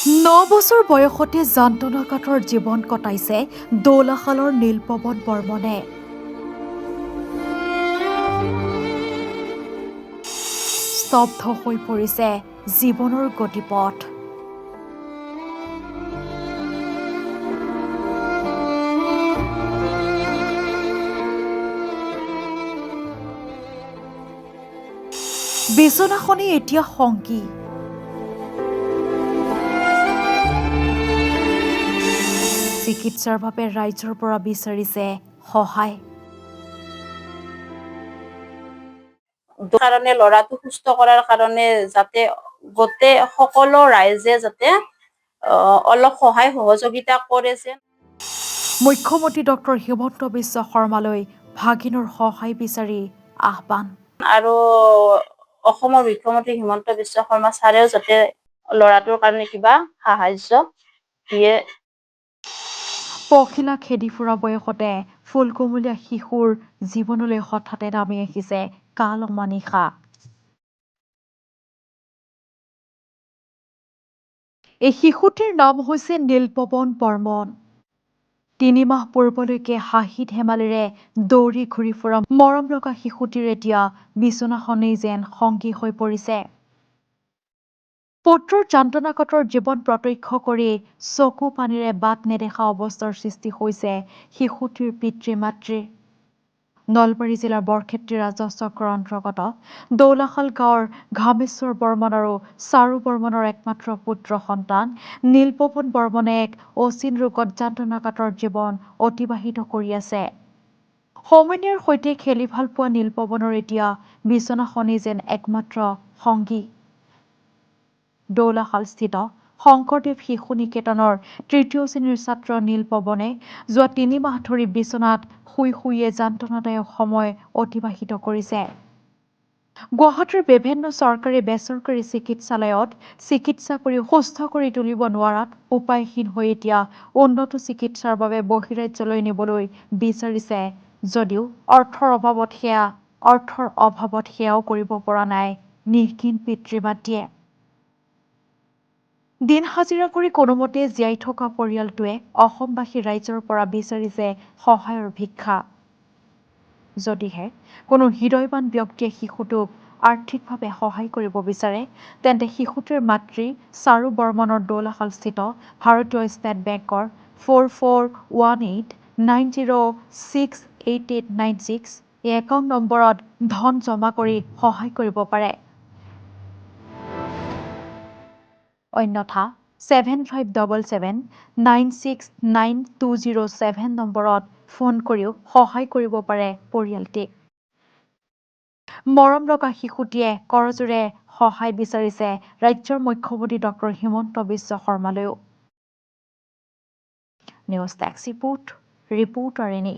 9 বছৰ বয়সতে যন্ত্ৰণাকাতৰ জীৱন কটাইছে দৌলাশালৰ নীলপৱন বৰ্মনে। স্তব্ধ হৈ পৰিছে জীৱনৰ গতিপথ। বিচনাখনেই এতিয়া সংগী। চিকিৎসাৰ বাবে ৰাইজৰ পৰা বিচাৰিছে সহায়। কাৰণে ল'ৰাটো সুস্থ কৰাৰ কাৰণে যাতে গোটেই সকলো ৰাইজে যাতে অলপ সহায় সহযোগিতা কৰে যেন। মুখ্যমন্ত্ৰী ডক্টৰ হিমন্ত বিশ্ব শৰ্মালৈ ভাগিনৰ সহায় বিচাৰি আহ্বান। আৰু অসমৰ মুখ্যমন্ত্ৰী হিমন্ত বিশ্ব শৰ্মা ছাৰেও যাতে ল'ৰাটোৰ কাৰণে কিবা সাহায্য দিয়ে। পখিলা খেদি ফুৰা বয়সতে ফুলকুমলীয়া শিশুৰ জীৱনলৈ হঠাতে নামি আহিছে কাল অমানিশা। এই শিশুটিৰ নাম হৈছে নীলপৱন বৰ্মন। ৩ মাহ পূৰ্বলৈকে হাঁহি ধেমালিৰে দৌৰি ঘূৰি ফুৰা মৰম লগা শিশুটিৰ এতিয়া বিচনাখনেই যেন সংগী হৈ পৰিছে। পুত্ৰৰ যন্ত্ৰণাকাতৰ জীৱন প্ৰত্যক্ষ কৰি চকু পানীৰে বাট নেদেখা অৱস্থাৰ সৃষ্টি হৈছে শিশুটিৰ পিতৃ মাতৃৰ। নলবাৰী জিলাৰ বৰক্ষেত্ৰী ৰাজহ চক্ৰৰ অন্তৰ্গত দৌলাশাল গাঁৱৰ ঘামেশ্বৰ বৰ্মন আৰু চাৰু বৰ্মনৰ একমাত্ৰ পুত্ৰ সন্তান নীলপৱন বৰ্মনে এক অচিন ৰোগত যন্ত্ৰণাকাতৰ জীৱন অতিবাহিত কৰি আছে। সমনীয়াৰ সৈতে খেলি ভাল পোৱা নীলপৱনৰ এতিয়া বিচনাখনেই যেন একমাত্ৰ সংগী। দৌলাশালস্থিত শংকৰদেৱ শিশু নিকেতনৰ ৩য় শ্ৰেণীৰ ছাত্ৰ নীলপৱনে যোৱা ৩ মাহ ধৰি বিচনাত শুই শুইয়ে যন্ত্ৰণাদায়ক সময় অতিবাহিত কৰিছে। গুৱাহাটীৰ বিভিন্ন চৰকাৰী বেচৰকাৰী চিকিৎসালয়ত চিকিৎসা কৰি সুস্থ কৰি তুলিব নোৱাৰাত উপায়হীন হৈ এতিয়া উন্নত চিকিৎসাৰ বাবে বহিৰাজ্যলৈ নিবলৈ বিচাৰিছে যদিও অৰ্থৰ অভাৱত সেয়াও কৰিব পৰা নাই নিৰ্ঘিন পিতৃ মাতৃয়ে। দিন হাজিৰা কৰি কোনোমতে জীয়াই থকা পৰিয়ালটোৱে অসমবাসী ৰাইজৰ পৰা বিচাৰিছে সহায়ৰ ভিক্ষা। যদিহে কোনো হৃদয়ৱান ব্যক্তিয়ে শিশুটোক আৰ্থিকভাৱে সহায় কৰিব বিচাৰে তেন্তে শিশুটিৰ মাতৃ চাৰু বৰ্মনৰ দৌলাশালস্থিত ভাৰতীয় ষ্টেট বেংকৰ 441890688896 এই একাউণ্ট নম্বৰত ধন জমা কৰি সহায় কৰিব পাৰে। অন্যথা 7577969207 নম্বৰত ফোন কৰিও সহায় কৰিব পাৰে পৰিয়ালটিক। মৰম লগা শিশুটিয়ে কৰজোৰে সহায় বিচাৰিছে ৰাজ্যৰ মুখ্যমন্ত্ৰী ডক্টৰ হিমন্ত বিশ্ব শৰ্মালৈও। News desk reporter any.